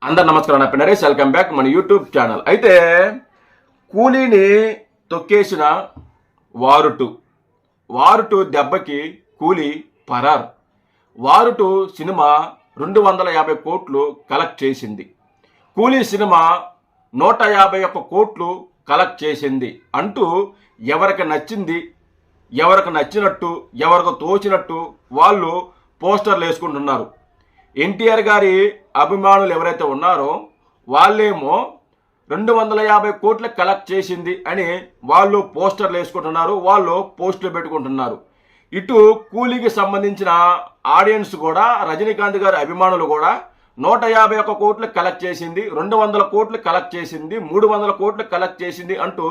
అందరు నమస్కారం. నా నరేష్, వెల్కమ్ బ్యాక్ మన యూట్యూబ్ ఛానల్. అయితే కూలీని తొక్కేసిన వారుటు దెబ్బకి కూలీ పరార్. వారుటు సినిమా 250 కోట్లు కలెక్ట్ చేసింది. కూలీ సినిమా 151 కోట్లు కలెక్ట్ చేసింది అంటూ ఎవరికి నచ్చింది, ఎవరికి నచ్చినట్టు, ఎవరికి తోచినట్టు వాళ్ళు పోస్టర్లు వేసుకుంటున్నారు. ఎన్టీఆర్ గారి అభిమానులు ఎవరైతే ఉన్నారో వాళ్ళేమో 250 కోట్లు కలెక్ట్ చేసింది అని వాళ్ళు పోస్టర్లు వేసుకుంటున్నారు, వాళ్ళు పోస్టులు పెట్టుకుంటున్నారు. ఇటు కూలీకి సంబంధించిన ఆడియన్స్ కూడా, రజనీకాంత్ గారి అభిమానులు కూడా 151 కోట్లు కలెక్ట్ చేసింది, 200 కోట్లు కలెక్ట్ చేసింది, 300 కోట్లు కలెక్ట్ చేసింది అంటూ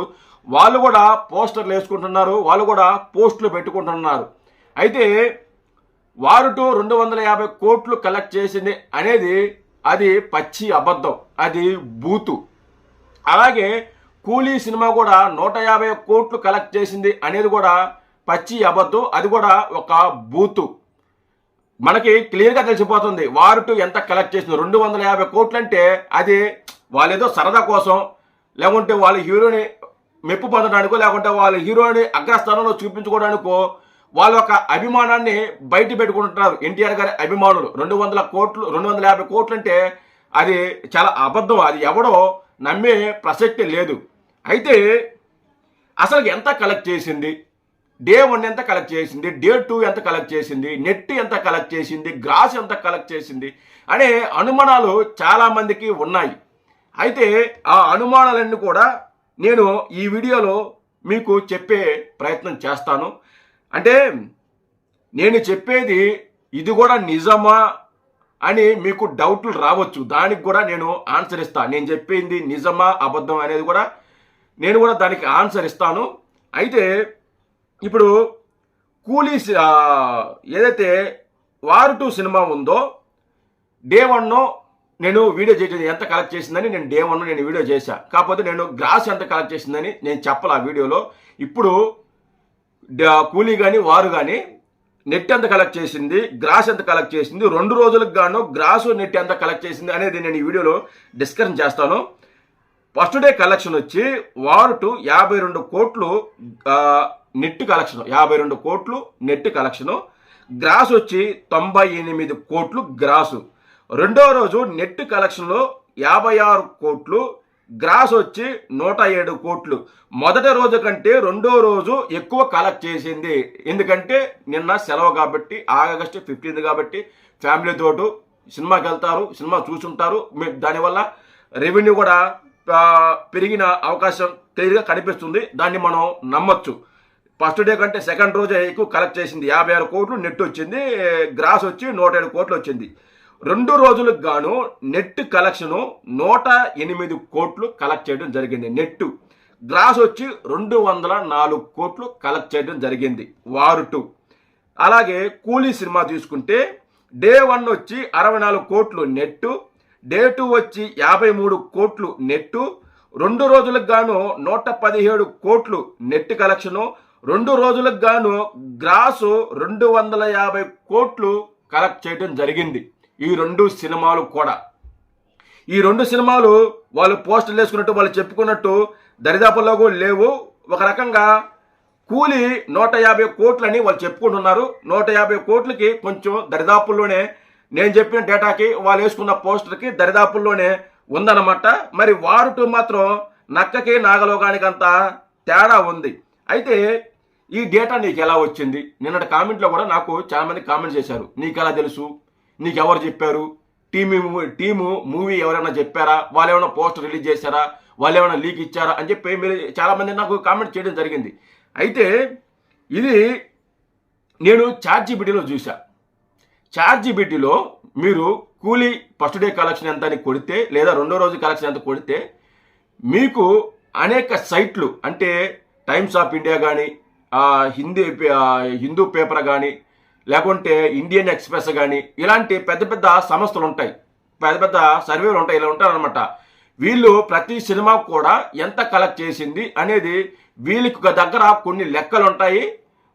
వాళ్ళు కూడా పోస్టర్లు వేసుకుంటున్నారు, వాళ్ళు కూడా పోస్టులు పెట్టుకుంటున్నారు. అయితే వారుటు 250 కోట్లు కలెక్ట్ చేసింది అనేది అది పచ్చి అబద్ధం, అది బూతు. అలాగే కూలీ సినిమా కూడా 150 కోట్లు కలెక్ట్ చేసింది అనేది కూడా పచ్చి అబద్ధం, అది కూడా ఒక బూతు. మనకి క్లియర్గా తెలిసిపోతుంది వారుటు ఎంత కలెక్ట్ చేసింది. 250 కోట్లు అంటే అది వాళ్ళేదో సరదా కోసం, లేకుంటే వాళ్ళ హీరోని మెప్పు పొందడానికో, లేకుంటే వాళ్ళ హీరోని అగ్రస్థానంలో చూపించుకోవడానికో వాళ్ళ ఒక అభిమానాన్ని బయట పెట్టుకుంటున్నారు. ఎన్టీఆర్ గారి అభిమానులు 250 కోట్లు అంటే అది చాలా అబద్ధం, అది ఎవడో నమ్మే ప్రసక్తి లేదు. అయితే అసలు ఎంత కలెక్ట్ చేసింది, డే 1 ఎంత కలెక్ట్ చేసింది, డే 2 ఎంత కలెక్ట్ చేసింది, నెట్ ఎంత కలెక్ట్ చేసింది, గ్రాస్ ఎంత కలెక్ట్ చేసింది అనే అనుమానాలు చాలామందికి ఉన్నాయి. అయితే ఆ అనుమానాలన్నీ కూడా నేను ఈ వీడియోలో మీకు చెప్పే ప్రయత్నం చేస్తాను. అంటే నేను చెప్పేది ఇది కూడా నిజమా అని మీకు డౌట్లు రావచ్చు, దానికి కూడా నేను ఆన్సర్ ఇస్తాను. నేను చెప్పింది నిజమా అబద్ధం అనేది కూడా నేను కూడా దానికి ఆన్సర్ ఇస్తాను. అయితే ఇప్పుడు కూలీ ఏదైతే వారుటు సినిమా ఉందో డే 1 నేను వీడియో చేయలేదు ఎంత కలెక్ట్ చేసిందని. నేను డే 1 నేను వీడియో చేశా, కాకపోతే నేను గ్రాస్ ఎంత కలెక్ట్ చేసిందని నేను చెప్పాలి ఆ వీడియోలో. ఇప్పుడు కూలీ కానీ వారు కానీ నెట్ ఎంత కలెక్ట్ చేసింది, గ్రాస్ ఎంత కలెక్ట్ చేసింది, 2 రోజులకు గాను గ్రాసు నెట్ ఎంత కలెక్ట్ చేసింది అనేది నేను ఈ వీడియోలో డిస్కషన్ చేస్తాను. ఫస్ట్ డే కలెక్షన్ వచ్చి వారుటు 52 కోట్లు నెట్ కలెక్షన్, 52 కోట్లు నెట్ కలెక్షను. గ్రాస్ వచ్చి 98 కోట్లు గ్రాసు. రెండో రోజు నెట్ కలెక్షన్లో 56 కోట్లు, గ్రాస్ వచ్చి 107 కోట్లు. మొదటి రోజు కంటే రెండో రోజు ఎక్కువ కలెక్ట్ చేసింది. ఎందుకంటే నిన్న సెలవు కాబట్టి, ఆగస్టు 15 కాబట్టి ఫ్యామిలీతోటి సినిమాకి వెళ్తారు, సినిమా చూసుంటారు. దానివల్ల రెవెన్యూ కూడా పెరిగిన అవకాశం క్లియర్గా కనిపిస్తుంది, దాన్ని మనం నమ్మొచ్చు. ఫస్ట్ డే కంటే సెకండ్ రోజే ఎక్కువ కలెక్ట్ చేసింది, 56 కోట్లు నెట్ వచ్చింది, గ్రాస్ వచ్చి 107 కోట్లు వచ్చింది. 2 రోజులకు గాను నెట్ కలెక్షను 108 కోట్లు కలెక్ట్ చేయడం జరిగింది. నెట్ గ్రాస్ వచ్చి 204 కోట్లు కలెక్ట్ చేయడం జరిగింది వారుటు. అలాగే కూలీ సినిమా తీసుకుంటే డే 1 వచ్చి 64 కోట్లు నెట్టు, డే 2 వచ్చి 53 కోట్లు నెట్టు, 2 రోజులకు గాను 117 కోట్లు నెట్ కలెక్షను, 2 రోజులకు గాను గ్రాసు 250 కోట్లు కలెక్ట్ చేయడం జరిగింది. ఈ 2 సినిమాలు కూడా, ఈ 2 సినిమాలు వాళ్ళు పోస్టర్లు వేసుకున్నట్టు, వాళ్ళు చెప్పుకున్నట్టు దరిదాపుల్లో కూడా లేవు. ఒక రకంగా కూలీ 150 కోట్లని వాళ్ళు చెప్పుకుంటున్నారు. 150 కోట్లకి కొంచెం దరిదాపుల్లోనే, నేను చెప్పిన డేటాకి వాళ్ళు వేసుకున్న పోస్టర్కి దరిదాపుల్లోనే ఉందన్నమాట. మరి వారుటు మాత్రం నక్కకి నాగలోకానికి అంత తేడా ఉంది. అయితే ఈ డేటా నీకు ఎలా వచ్చింది? నిన్నటి కామెంట్లో కూడా నాకు చాలామంది కామెంట్ చేశారు, నీకు ఎలా తెలుసు, నీకెవరు చెప్పారు, టీము మూవీ ఎవరైనా చెప్పారా, వాళ్ళు ఏమైనా పోస్టర్ రిలీజ్ చేశారా, వాళ్ళు ఏమైనా లీక్ ఇచ్చారా అని చెప్పి మీరు చాలామంది నాకు కామెంట్ చేయడం జరిగింది. అయితే ఇది నేను చాట్‌జీపీటీలో చూసా. చాట్‌జీపీటీలో మీరు కూలీ ఫస్ట్ డే కలెక్షన్ ఎంత అని కొడితే, లేదా రెండో రోజు కలెక్షన్ ఎంత కొడితే మీకు అనేక సైట్లు, అంటే టైమ్స్ ఆఫ్ ఇండియా కానీ, హిందూ పేపర్ కానీ, లేకుంటే ఇండియన్ ఎక్స్ప్రెస్ కానీ, ఇలాంటి పెద్ద పెద్ద సంస్థలు ఉంటాయి, పెద్ద పెద్ద సర్వేలు ఉంటాయి, ఇలా ఉంటారనమాట. వీళ్ళు ప్రతి సినిమా కూడా ఎంత కలెక్ట్ చేసింది అనేది వీళ్ళకి దగ్గర కొన్ని లెక్కలు ఉంటాయి,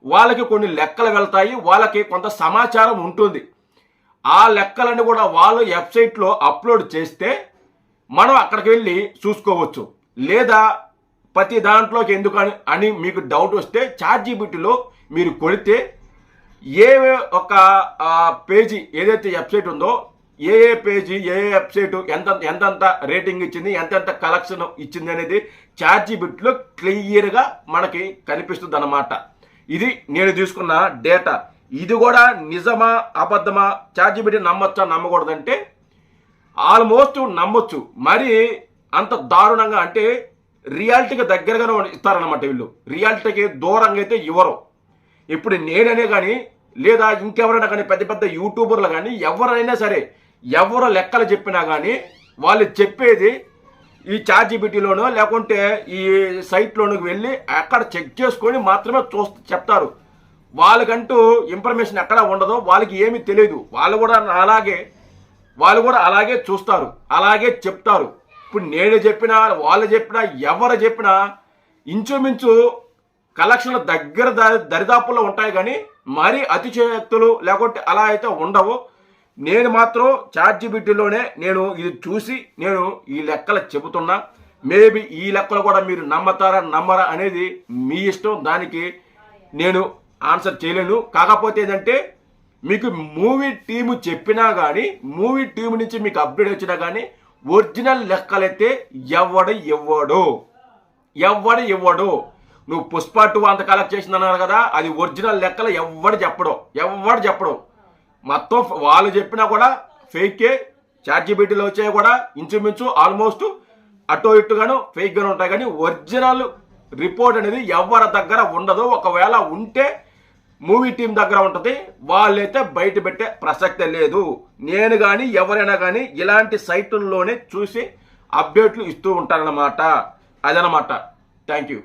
వాళ్ళకి కొన్ని లెక్కలు వెళ్తాయి, వాళ్ళకి కొంత సమాచారం ఉంటుంది. ఆ లెక్కలన్నీ కూడా వాళ్ళు వెబ్సైట్లో అప్లోడ్ చేస్తే మనం అక్కడికి వెళ్ళి చూసుకోవచ్చు. లేదా ప్రతి దాంట్లోకి ఎందుకు అని మీకు డౌట్ వస్తే ChatGPTలో మీరు కొడితే ఏ ఒక పేజీ ఏదైతే వెబ్సైట్ ఉందో ఏ పేజీ ఏ వెబ్సైట్ ఎంతంత రేటింగ్ ఇచ్చింది, ఎంతెంత కలెక్షన్ ఇచ్చింది అనేది ChatGPTలో క్లియర్గా మనకి కనిపిస్తుంది అన్నమాట. ఇది నేను తీసుకున్న డేటా. ఇది కూడా నిజమా అబద్ధమా, ChatGPT నమ్మొచ్చా నమ్మకూడదంటే ఆల్మోస్ట్ నమ్మొచ్చు. మరి అంత దారుణంగా అంటే రియాలిటీకి దగ్గరగానే ఇస్తారన్నమాట. వీళ్ళు రియాలిటీకి దూరంగా అయితే ఇవ్వరు. ఇప్పుడు నేననే కానీ లేదా ఇంకెవరైనా కానీ పెద్ద పెద్ద యూట్యూబర్లు కానీ ఎవరైనా సరే ఎవరు లెక్కలు చెప్పినా కానీ వాళ్ళు చెప్పేది ఈ ChatGPTలోనో లేకుంటే ఈ సైట్లోనికి వెళ్ళి అక్కడ చెక్ చేసుకొని మాత్రమే చెప్తారు. వాళ్ళకంటూ ఇన్ఫర్మేషన్ ఎక్కడా ఉండదు, వాళ్ళకి ఏమీ తెలియదు. వాళ్ళు కూడా అలాగే చూస్తారు, అలాగే చెప్తారు. ఇప్పుడు నేను చెప్పినా వాళ్ళు చెప్పినా ఎవరు చెప్పినా ఇంచుమించు కలెక్షన్లు దగ్గర దరిదాపుల్లో ఉంటాయి కానీ మరీ అతిశయోక్తులు లేకుంటే అలా అయితే ఉండవు. నేను మాత్రం ChatGPTలోనే నేను ఇది చూసి నేను ఈ లెక్కలు చెబుతున్నా. మేబీ ఈ లెక్కలు కూడా మీరు నమ్మతారా నమ్మరా అనేది మీ ఇష్టం, దానికి నేను ఆన్సర్ చేయలేను. కాకపోతే ఏంటంటే మీకు మూవీ టీము చెప్పినా కానీ మూవీ టీం నుంచి మీకు అప్డేట్ వచ్చినా కానీ ఒరిజినల్ లెక్కలైతే ఎవడు ఇవ్వడు. నువ్వు పుష్ప 2 అంత కలెక్ట్ చేసిందన్నారు కదా, అది ఒరిజినల్ లెక్కలు ఎవడు చెప్పడు. మొత్తం వాళ్ళు చెప్పినా కూడా ఫేకే. ChatGPTలో వచ్చాయి కూడా ఇంచుమించు ఆల్మోస్ట్ అటో ఇటుగాను ఫేక్గాను ఉంటాయి కానీ ఒరిజినల్ రిపోర్ట్ అనేది ఎవరి దగ్గర ఉండదు. ఒకవేళ ఉంటే మూవీ టీం దగ్గర ఉంటుంది, వాళ్ళైతే బయట పెట్టే ప్రసక్తే లేదు. నేను కానీ ఎవరైనా కానీ ఇలాంటి సైట్ల్లోనే చూసి అప్డేట్లు ఇస్తూ ఉంటారన్నమాట. అదనమాట. Thank you.